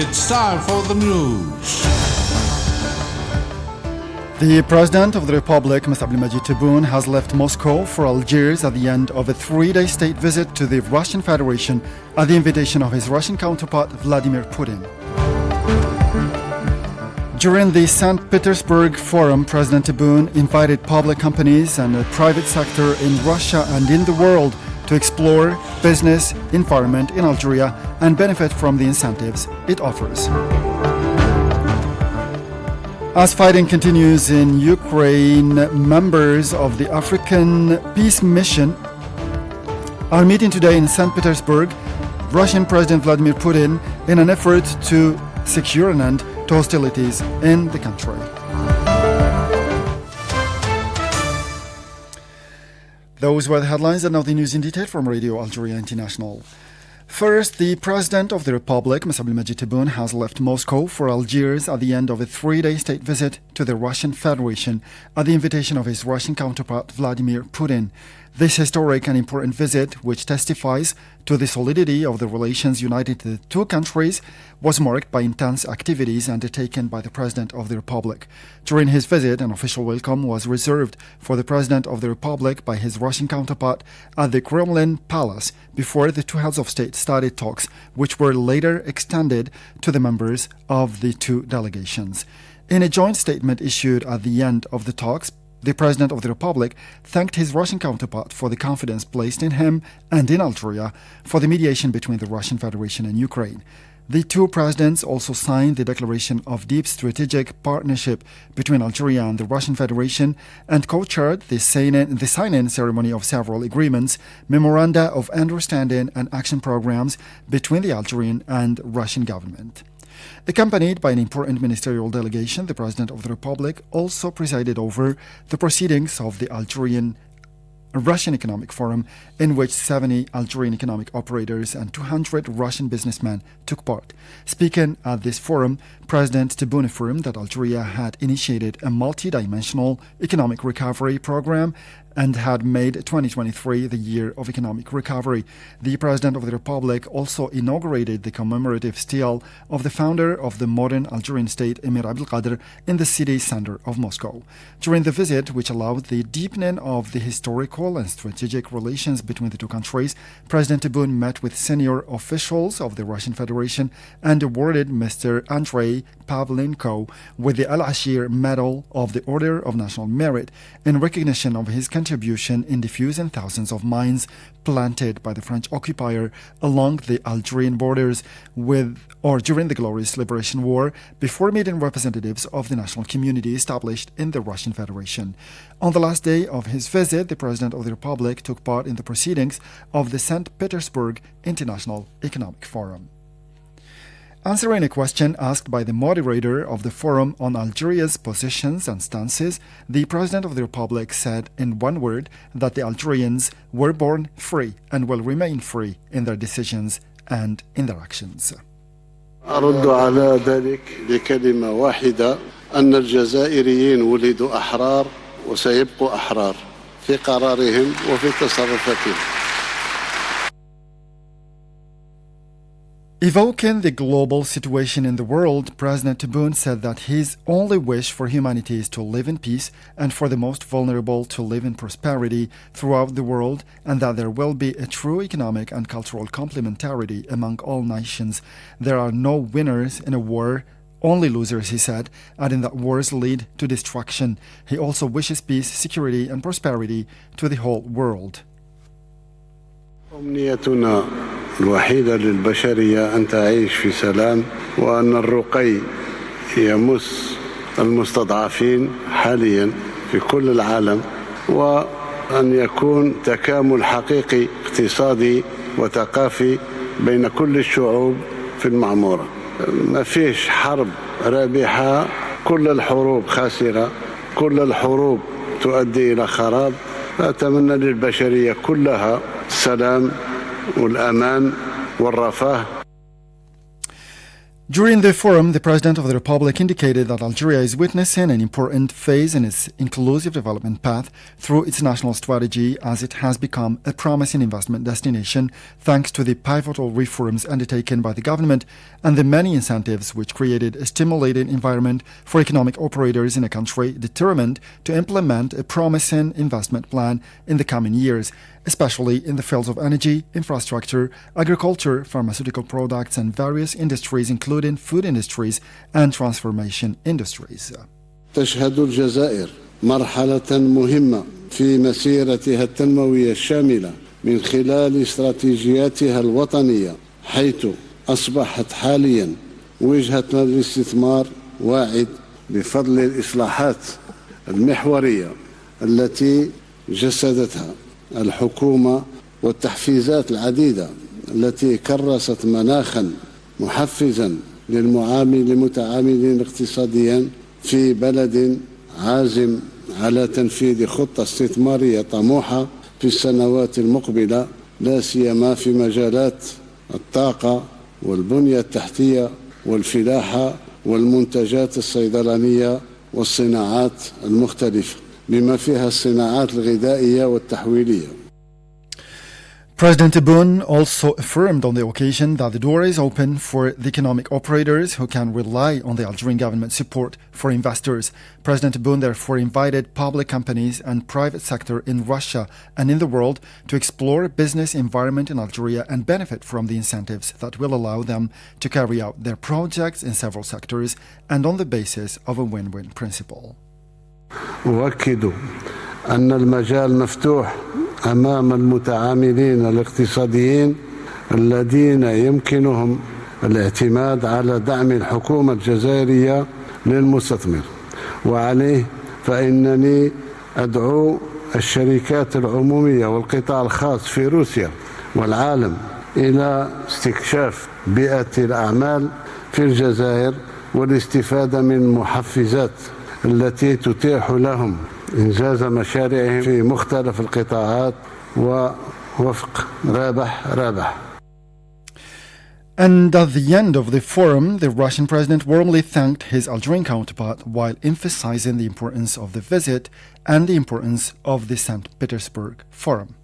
It's time for the news. The President of the Republic, Mr. Abdelmadjid Tebboune, has left Moscow for Algiers at the end of a 3-day state visit to the Russian Federation at the invitation of his Russian counterpart, Vladimir Putin. During the St. Petersburg Forum, President Tebboune invited public companies and the private sector in Russia and in the world to explore business environment in Algeria and benefit from the incentives it offers. As fighting continues in Ukraine, members of the African Peace Mission are meeting today in St. Petersburg, Russian President Vladimir Putin, in an effort to secure an end to hostilities in the country. Those were the headlines, and now the news in detail from Radio Algeria International. First, the President of the Republic, Mr. Abdelmadjid Tebboune, has left Moscow for Algiers at the end of a 3-day state visit to the Russian Federation at the invitation of his Russian counterpart, Vladimir Putin. This historic and important visit, which testifies to the solidity of the relations uniting the two countries, was marked by intense activities undertaken by the President of the Republic. During his visit, an official welcome was reserved for the President of the Republic by his Russian counterpart at the Kremlin Palace before the two heads of state started talks, which were later extended to the members of the two delegations. In a joint statement issued at the end of the talks, the President of the Republic thanked his Russian counterpart for the confidence placed in him and in Algeria for the mediation between the Russian Federation and Ukraine. The two presidents also signed the declaration of deep strategic partnership between Algeria and the Russian Federation and co-chaired the sign-in ceremony of several agreements, memoranda of understanding and action programs between the Algerian and Russian government. Accompanied by an important ministerial delegation, the President of the Republic also presided over the proceedings of the Algerian-Russian Economic Forum, in which 70 Algerian economic operators and 200 Russian businessmen took part. Speaking at this forum, President Tebboune affirmed that Algeria had initiated a multi-dimensional economic recovery program and had made 2023 the year of economic recovery. The President of the Republic also inaugurated the commemorative stele of the founder of the modern Algerian state, Emir Abdelkader, in the city center of Moscow. During the visit, which allowed the deepening of the historical and strategic relations between the two countries, President Tebboune met with senior officials of the Russian Federation and awarded Mr. Andrei Pavlenko with the Al-Ashir Medal of the Order of National Merit in recognition of his contribution in defusing thousands of mines planted by the French occupier along the Algerian borders during the Glorious Liberation War, before meeting representatives of the national community established in the Russian Federation. On the last day of his visit, the President of the Republic took part in the proceedings of the St. Petersburg International Economic Forum. Answering a question asked by the moderator of the forum on Algeria's positions and stances, the President of the Republic said in one word that the Algerians were born free and will remain free in their decisions and in their actions. أرد على ذلك بكلمة واحدة أن الجزائريين ولدوا أحرار وسيبقوا أحرار في قرارهم وفي تصرفاتهم. Evoking the global situation in the world, President Tebboune said that his only wish for humanity is to live in peace and for the most vulnerable to live in prosperity throughout the world, and that there will be a true economic and cultural complementarity among all nations. There are no winners in a war, only losers, he said, adding that wars lead to destruction. He also wishes peace, security and prosperity to the whole world. أمنيتنا الوحيدة للبشرية أن تعيش في سلام وأن الرقي يمس المستضعفين حاليا في كل العالم وأن يكون تكامل حقيقي اقتصادي وثقافي بين كل الشعوب في المعمورة. ما فيش حرب رابحة، كل الحروب خاسرة، كل الحروب تؤدي إلى خراب. أتمنى للبشرية كلها السلام والأمان والرفاه. During the forum, the President of the Republic indicated that Algeria is witnessing an important phase in its inclusive development path through its national strategy, as it has become a promising investment destination thanks to the pivotal reforms undertaken by the government and the many incentives which created a stimulating environment for economic operators in a country determined to implement a promising investment plan in the coming years, especially in the fields of energy, infrastructure, agriculture, pharmaceutical products, and various industries, including food industries and transformation industries. تشهد الجزائر مرحلة مهمة في مسيرتها التنموية الشاملة من خلال استراتيجياتها الوطنية، حيث أصبحت حاليا وجهة للاستثمار واعد بفضل الإصلاحات المحورية التي جسدتها الحكومة والتحفيزات العديدة التي كرست مناخا محفزا للمتعاملين اقتصاديا في بلد عازم على تنفيذ خطة استثمارية طموحة في السنوات المقبلة، لا سيما في مجالات الطاقة والبنية التحتية والفلاحة والمنتجات الصيدلانية والصناعات المختلفة، بما فيها الصناعات الغذائية والتحويلية. President Tebboune also affirmed on the occasion that the door is open for the economic operators who can rely on the Algerian government support for investors. President Tebboune therefore invited public companies and private sector in Russia and in the world to explore business environment in Algeria and benefit from the incentives that will allow them to carry out their projects in several sectors and on the basis of a win-win principle. أؤكد أن المجال مفتوح أمام المتعاملين الاقتصاديين الذين يمكنهم الاعتماد على دعم الحكومة الجزائرية للمستثمر، وعليه فإنني أدعو الشركات العمومية والقطاع الخاص في روسيا والعالم إلى استكشاف بيئة الأعمال في الجزائر والاستفادة من المحفزات التي تتيح لهم إنجاز مشاريعهم في مختلف القطاعات ووفق رابح. And at the end of the forum, the Russian president warmly thanked his Algerian counterpart while emphasizing the importance of the visit and the importance of the St. Petersburg forum.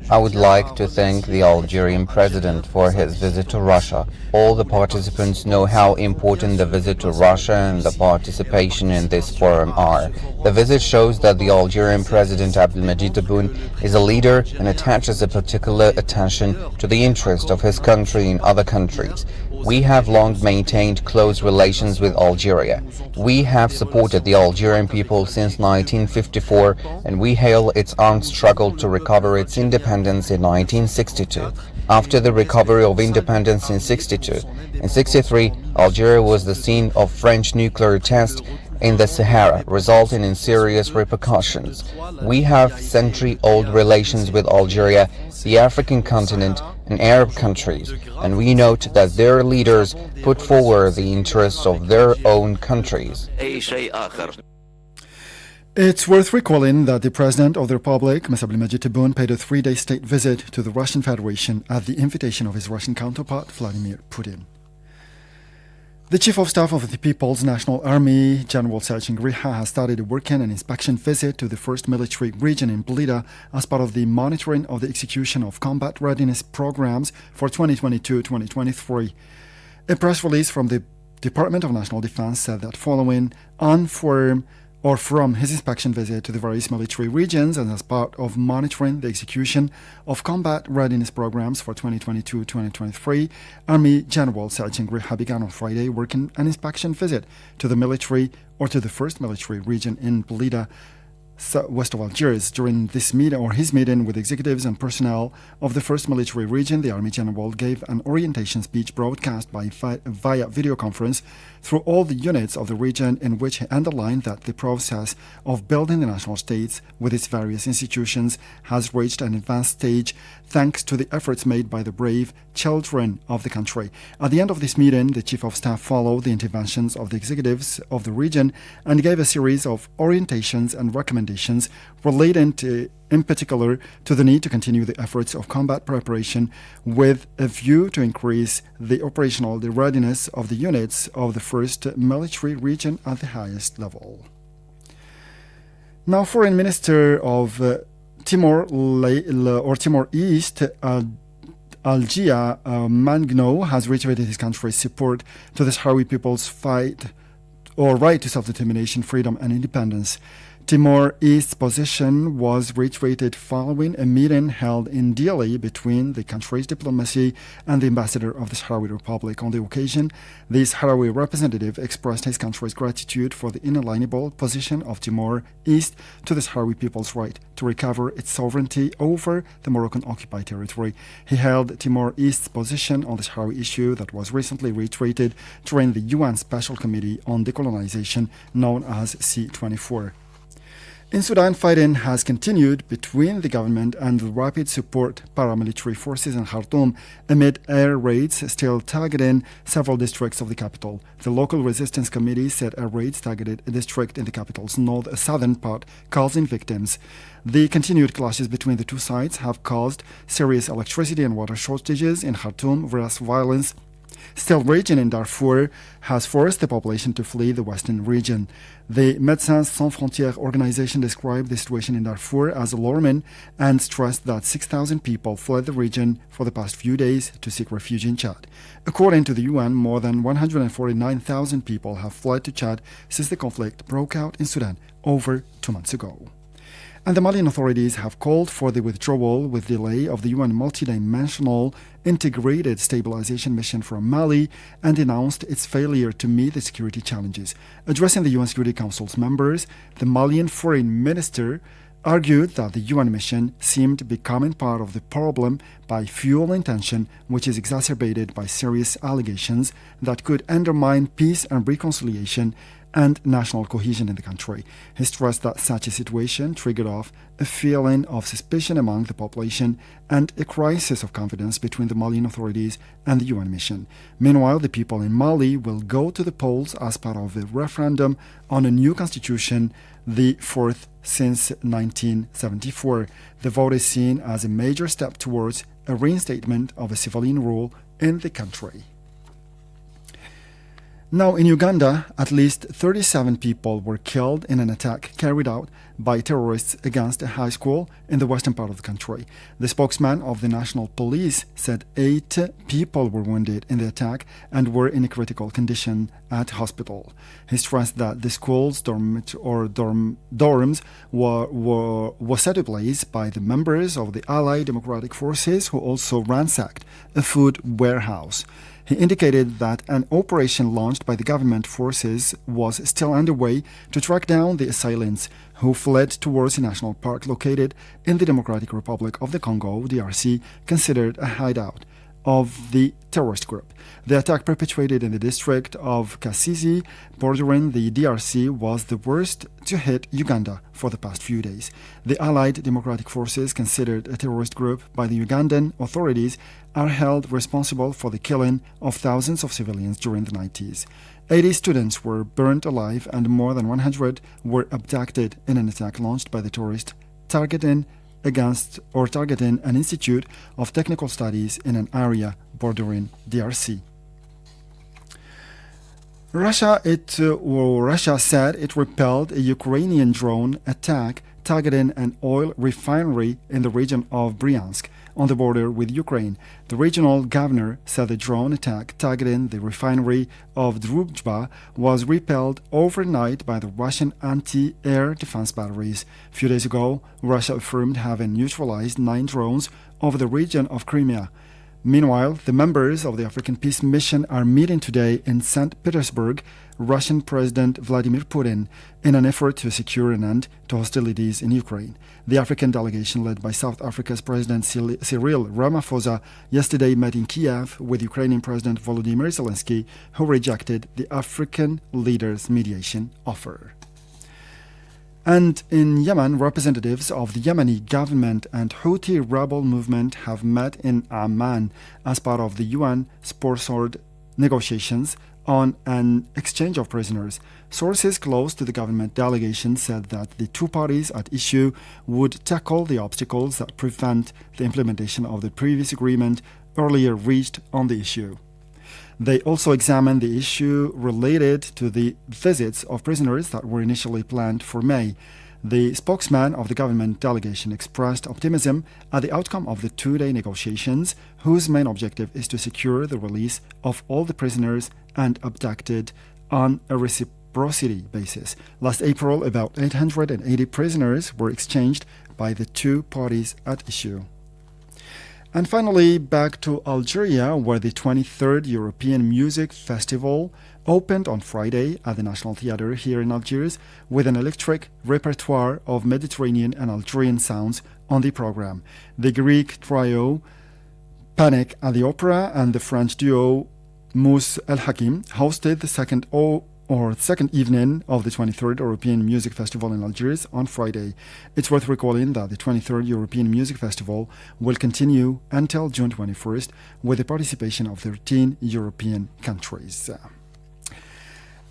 I would like to thank the Algerian president for his visit to Russia. All the participants know how important the visit to Russia and the participation in this forum are. The visit shows that the Algerian president Abdelmajid Tebboune is a leader and attaches a particular attention to the interest of his country in other countries. We have long maintained close relations with Algeria. We have supported the Algerian people since 1954, and we hail its armed struggle to recover its independence in 1962. After the recovery of independence in 62, in 63, Algeria was the scene of French nuclear tests in the Sahara, resulting in serious repercussions. We have century-old relations with Algeria, the African continent, and Arab countries, and we note that their leaders put forward the interests of their own countries. It's worth recalling that the President of the Republic, Mr. Abdelmajid Tebboune, paid a 3-day state visit to the Russian Federation at the invitation of his Russian counterpart, Vladimir Putin. The Chief of Staff of the People's National Army, General Sergeant Griha, has started a working and inspection visit to the 1st Military Region in Blida as part of the monitoring of the execution of combat readiness programs for 2022-2023. A press release from the Department of National Defense said that following on from his inspection visit to the various military regions and as part of monitoring the execution of combat readiness programs for 2022-2023, Army General Sergeant Griha began on Friday working an inspection visit to the military or to the 1st Military Region in Blida, west of Algiers. During this his meeting with executives and personnel of the 1st Military Region, the Army General gave an orientation speech broadcast via video conference through all the units of the region, in which he underlined that the process of building the national states with its various institutions has reached an advanced stage thanks to the efforts made by the brave children of the country. At the end of this meeting, the Chief of Staff followed the interventions of the executives of the region and gave a series of orientations and recommendations recommendations relating in particular to the need to continue the efforts of combat preparation with a view to increase the operational readiness of the units of the first military region at the highest level. Now, Foreign Minister of Timor East, Algia Mangno, has reiterated his country's support to the Sahrawi people's fight or right to self-determination, freedom and independence. Timor East's position was reiterated following a meeting held in Dili between the country's diplomacy and the ambassador of the Sahrawi Republic. On the occasion, the Sahrawi representative expressed his country's gratitude for the inalienable position of Timor East to the Sahrawi people's right to recover its sovereignty over the Moroccan-occupied territory. He hailed Timor East's position on the Sahrawi issue that was recently reiterated during the UN Special Committee on Decolonization, known as C24. In Sudan, fighting has continued between the government and the rapid support paramilitary forces in Khartoum amid air raids still targeting several districts of the capital. The local resistance committee said air raids targeted a district in the capital's southern part, causing victims. The continued clashes between the two sides have caused serious electricity and water shortages in Khartoum, whereas violence still raging in Darfur has forced the population to flee the western region. The Médecins Sans Frontières organization described the situation in Darfur as alarming and stressed that 6,000 people fled the region for the past few days to seek refuge in Chad. According to the UN, more than 149,000 people have fled to Chad since the conflict broke out in Sudan over 2 months ago. And the Malian authorities have called for the withdrawal with delay of the UN multidimensional integrated stabilization mission from Mali and denounced its failure to meet the security challenges. Addressing the UN Security Council's members, the Malian foreign minister argued that the UN mission seemed becoming part of the problem by fueling tension, which is exacerbated by serious allegations that could undermine peace and reconciliation and national cohesion in the country. He stressed that such a situation triggered off a feeling of suspicion among the population and a crisis of confidence between the Malian authorities and the UN mission. Meanwhile, the people in Mali will go to the polls as part of a referendum on a new constitution, the fourth since 1974. The vote is seen as a major step towards a reinstatement of a civilian rule in the country. Now, in Uganda, at least 37 people were killed in an attack carried out by terrorists against a high school in the western part of the country. The spokesman of the National Police said 8 people were wounded in the attack and were in a critical condition at hospital. He stressed that the school's dorms were set ablaze by the members of the Allied Democratic Forces, who also ransacked a food warehouse. He indicated that an operation launched by the government forces was still underway to track down the assailants who fled towards a national park located in the Democratic Republic of the Congo, DRC, considered a hideout of the terrorist group. The attack perpetrated in the district of Kasisi, bordering the DRC, was the worst to hit Uganda for the past few days. The Allied Democratic Forces, considered a terrorist group by the Ugandan authorities, are held responsible for the killing of thousands of civilians during the 90s. 80 students were burnt alive and more than 100 were abducted in an attack launched by the terrorists targeting an institute of technical studies in an area bordering DRC. Russia said it repelled a Ukrainian drone attack targeting an oil refinery in the region of Bryansk on the border with Ukraine. The regional governor said the drone attack targeting the refinery of Druzhba was repelled overnight by the Russian anti-air defense batteries. A few days ago, Russia affirmed having neutralized 9 drones over the region of Crimea. Meanwhile, the members of the African Peace Mission are meeting today in St. Petersburg, Russian President Vladimir Putin, in an effort to secure an end to hostilities in Ukraine. The African delegation, led by South Africa's President Cyril Ramaphosa, yesterday met in Kiev with Ukrainian President Volodymyr Zelensky, who rejected the African leader's mediation offer. And in Yemen, representatives of the Yemeni government and Houthi rebel movement have met in Amman as part of the UN-sponsored negotiations on an exchange of prisoners. Sources close to the government delegation said that the two parties at issue would tackle the obstacles that prevent the implementation of the previous agreement earlier reached on the issue. They also examined the issue related to the visits of prisoners that were initially planned for May. The spokesman of the government delegation expressed optimism at the outcome of the two-day negotiations, whose main objective is to secure the release of all the prisoners and abducted on a reciprocity basis. Last April, about 880 prisoners were exchanged by the two parties at issue. And finally, back to Algeria, where the 23rd European Music Festival opened on Friday at the National Theatre here in Algiers with an electric repertoire of Mediterranean and Algerian sounds on the program. The Greek trio Panic at the Opera and the French duo Mousse El Hakim hosted the second evening of the 23rd European Music Festival in Algiers on Friday. It's worth recalling that the 23rd European Music Festival will continue until June 21st with the participation of 13 European countries.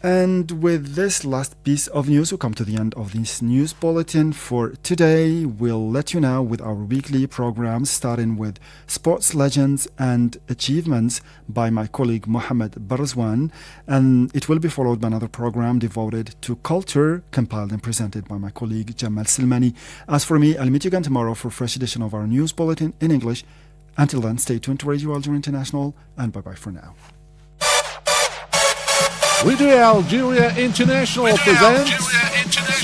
And with this last piece of news, we come to the end of this news bulletin for today. We'll let you know with our weekly programs, starting with Sports Legends and Achievements by my colleague Mohammed Barzwan, and it will be followed by another program devoted to culture, compiled and presented by my colleague Jamal Silmani. As for me, I'll meet you again tomorrow for a fresh edition of our news bulletin in English. Until then, stay tuned to Radio Algeria International, and bye-bye for now. Radio Algeria International presents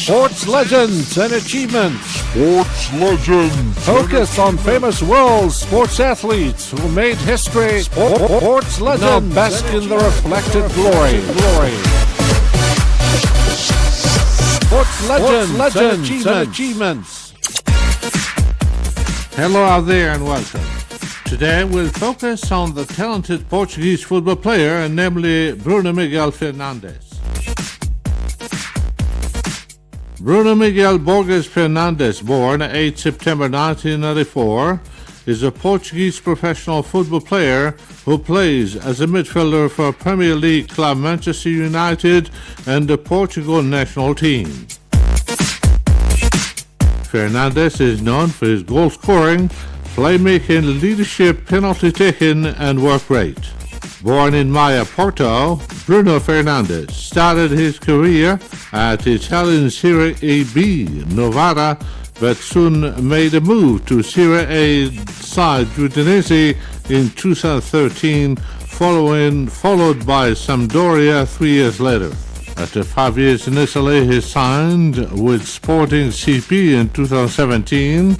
Sports Legends and Achievements. Sports Legends. Focus on famous world sports athletes who made history. Sports Legends. Now bask in the reflected glory. Sports Legends and Achievements. Hello out there and welcome. Today we'll focus on the talented Portuguese football player, namely Bruno Miguel Fernandes. Bruno Miguel Borges Fernandes, born 8 September 1994, is a Portuguese professional football player who plays as a midfielder for Premier League club Manchester United and the Portugal national team. Fernandes is known for his goal scoring, playmaking, leadership, penalty taking, and work rate. Born in Maia, Porto, Bruno Fernandes started his career at Italian Serie B Novara, but soon made a move to Serie A side Udinese in 2013, followed by Sampdoria 3 years later. After 5 years in Italy, he signed with Sporting CP in 2017,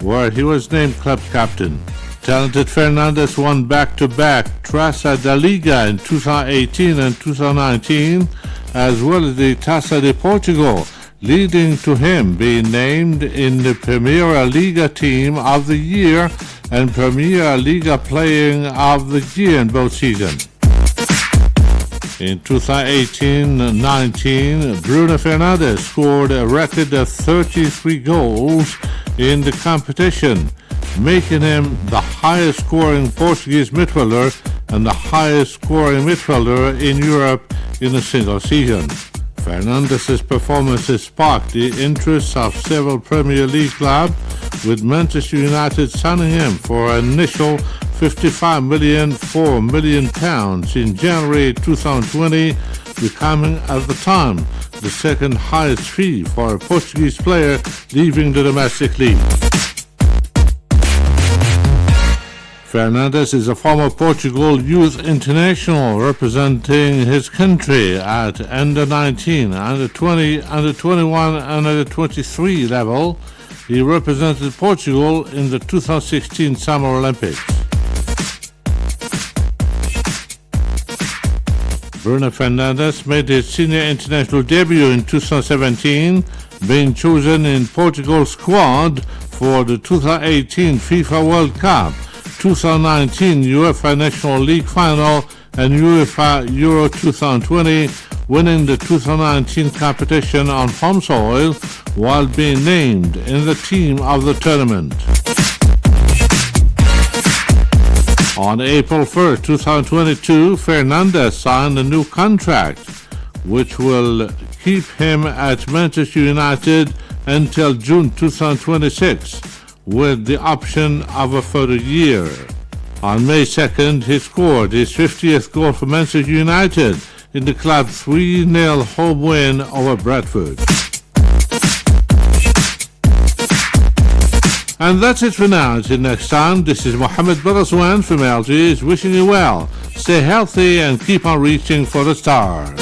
where he was named club captain. Talented Fernandes won back-to-back Taça da Liga in 2018 and 2019, as well as the Taça de Portugal, leading to him being named in the Primeira Liga Team of the Year and Primeira Liga Playing of the Year in both seasons. In 2018-19, Bruno Fernandes scored a record of 33 goals in the competition, making him the highest scoring Portuguese midfielder and the highest scoring midfielder in Europe in a single season. Fernandes' performances sparked the interest of several Premier League clubs, with Manchester United signing him for an initial £55 million, £4 million in January 2020, becoming at the time the second highest fee for a Portuguese player leaving the domestic league. Fernandes is a former Portugal youth international representing his country at under 19, under 20, under 21 and under 23 level. He represented Portugal in the 2016 Summer Olympics. Bruno Fernandes made his senior international debut in 2017, being chosen in Portugal's squad for the 2018 FIFA World Cup, 2019 UEFA National League Final and UEFA Euro 2020, winning the 2019 competition on home soil while being named in the team of the tournament. On April 1st, 2022, Fernandez signed a new contract, which will keep him at Manchester United until June 2026, with the option of a further year. On May 2nd, he scored his 50th goal for Manchester United in the club's 3-0 home win over Bradford. And that's it for now. Until next time, this is Mohammed Barazwan from Algiers wishing you well. Stay healthy and keep on reaching for the stars.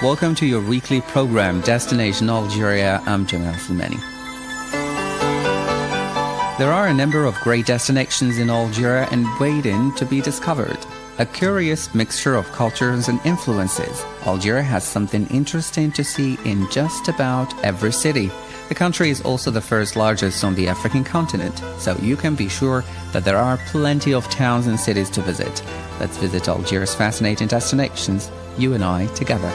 Welcome to your weekly program, Destination Algeria. I'm Jamal Soumani. There are a number of great destinations in Algeria and waiting to be discovered. A curious mixture of cultures and influences. Algeria has something interesting to see in just about every city. The country is also the first largest on the African continent, so you can be sure that there are plenty of towns and cities to visit. Let's visit Algeria's fascinating destinations, you and I together.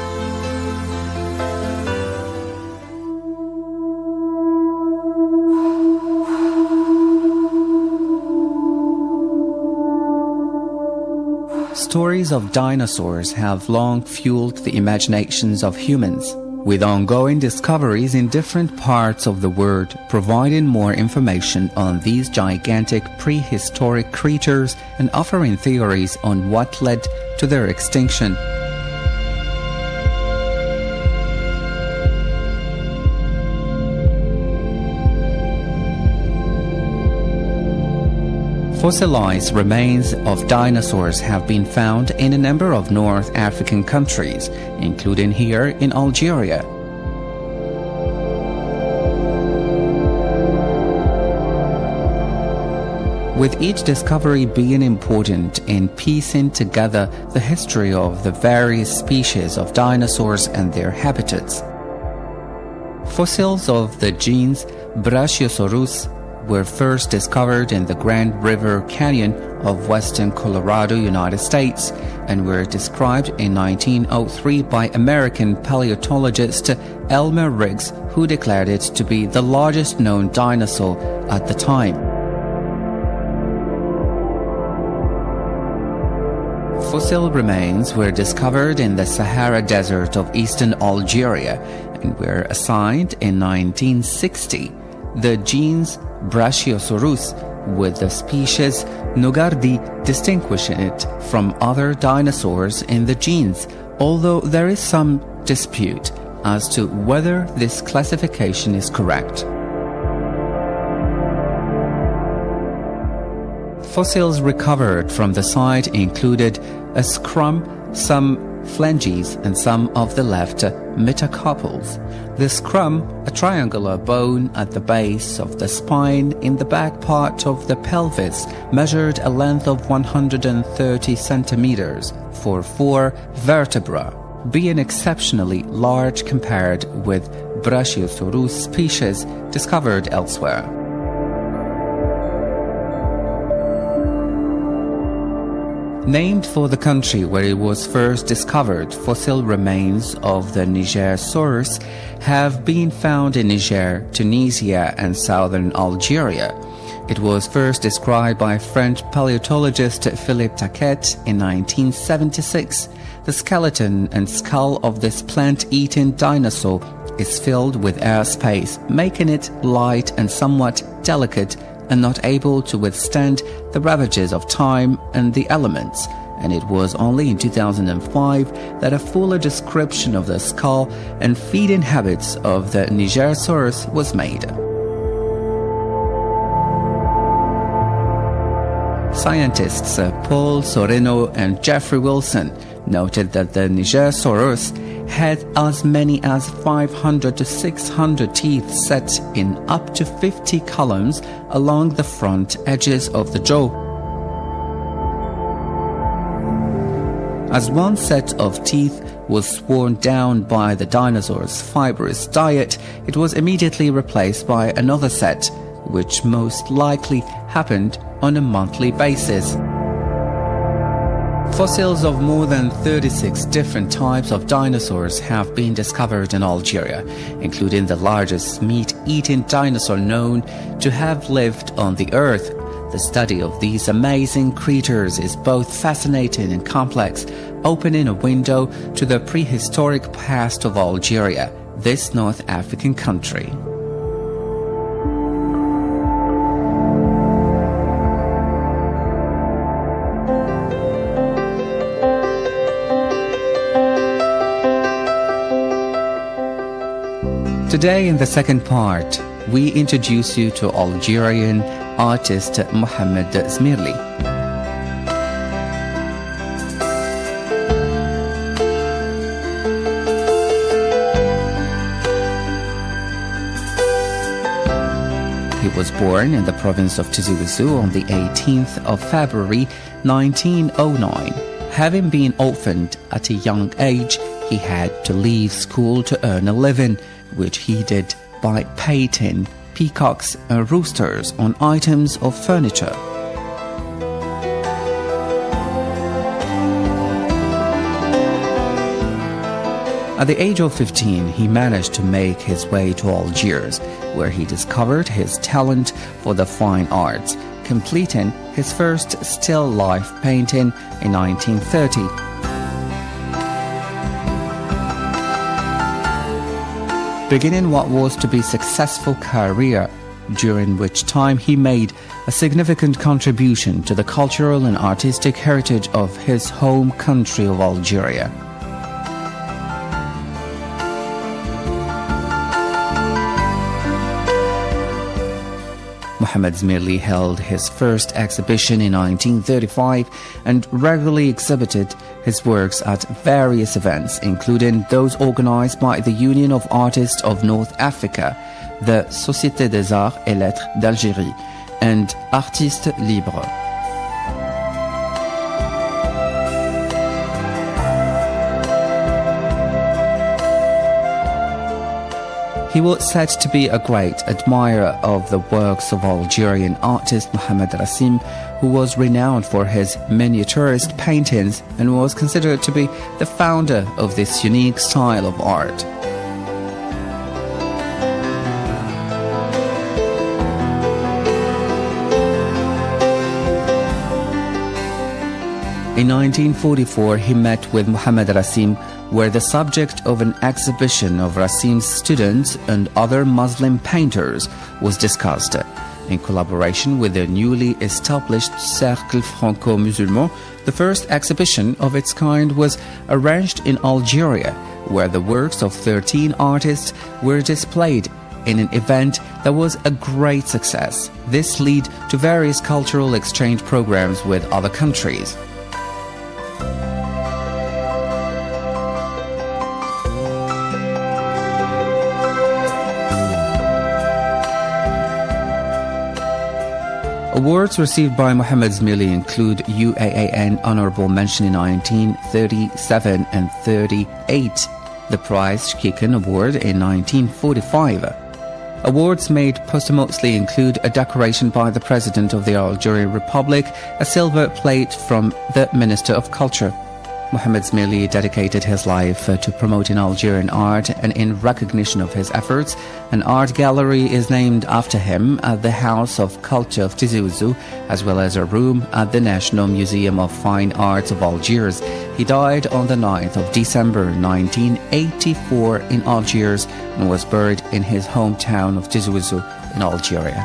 Stories of dinosaurs have long fueled the imaginations of humans, with ongoing discoveries in different parts of the world providing more information on these gigantic prehistoric creatures and offering theories on what led to their extinction. Fossilized remains of dinosaurs have been found in a number of North African countries, including here in Algeria. With each discovery being important in piecing together the history of the various species of dinosaurs and their habitats. Fossils of the genus Brachiosaurus were first discovered in the Grand River Canyon of western Colorado, United States, and were described in 1903 by American paleontologist Elmer Riggs, who declared it to be the largest known dinosaur at the time. Fossil remains were discovered in the Sahara Desert of eastern Algeria and were assigned in 1960 the genus Brachiosaurus, with the species Nogardi distinguishing it from other dinosaurs in the genus, although there is some dispute as to whether this classification is correct. Fossils recovered from the site included a scrum, some phalanges, and some of the left metacarpals. The scrum, a triangular bone at the base of the spine in the back part of the pelvis, measured a length of 130 centimeters for 4 vertebrae, being exceptionally large compared with Brachiosaurus species discovered elsewhere. Named for the country where it was first discovered, fossil remains of the Nigersaurus have been found in Niger, Tunisia, and southern Algeria. It was first described by French paleontologist Philippe Taquet in 1976. The skeleton and skull of this plant-eating dinosaur is filled with airspace, making it light and somewhat delicate and not able to withstand the ravages of time and the elements, and it was only in 2005 that a fuller description of the skull and feeding habits of the Nigersaurus was made. Scientists Paul Soreno and Jeffrey Wilson noted that the Nigersaurus had as many as 500 to 600 teeth set in up to 50 columns along the front edges of the jaw. As one set of teeth was worn down by the dinosaur's fibrous diet, it was immediately replaced by another set, which most likely happened on a monthly basis. Fossils of more than 36 different types of dinosaurs have been discovered in Algeria, including the largest meat-eating dinosaur known to have lived on the Earth. The study of these amazing creatures is both fascinating and complex, opening a window to the prehistoric past of Algeria, this North African country. Today, in the second part, we introduce you to Algerian artist Mohamed Zmirli. He was born in the province of Tizi Ouzou on the 18th of February 1909. Having been orphaned at a young age, he had to leave school to earn a living, which he did by painting peacocks and roosters on items of furniture. At the age of 15, he managed to make his way to Algiers, where he discovered his talent for the fine arts, completing his first still life painting in 1930. Beginning what was to be a successful career, during which time he made a significant contribution to the cultural and artistic heritage of his home country of Algeria. Mohamed Zmirli held his first exhibition in 1935 and regularly exhibited his works at various events, including those organized by the Union of Artists of North Africa, the Société des Arts et Lettres d'Algérie, and Artistes Libres. He was said to be a great admirer of the works of Algerian artist Mohamed Rassim, who was renowned for his miniaturist paintings and was considered to be the founder of this unique style of art. In 1944, he met with Mohamed Rassim, where the subject of an exhibition of Rassim's students and other Muslim painters was discussed. In collaboration with the newly established Cercle Franco-Musulman, the first exhibition of its kind was arranged in Algeria, where the works of 13 artists were displayed in an event that was a great success. This led to various cultural exchange programs with other countries. Awards received by Mohamed Zmirli include UAAN Honorable Mention in 1937 and 38, the Prize Kiken Award in 1945. Awards made posthumously include a decoration by the President of the Algerian Republic, a silver plate from the Minister of Culture. Mohamed Zmirli dedicated his life to promoting Algerian art, and in recognition of his efforts, an art gallery is named after him at the House of Culture of Tizi Ouzou, as well as a room at the National Museum of Fine Arts of Algiers. He died on the 9th of December 1984 in Algiers and was buried in his hometown of Tizi Ouzou in Algeria.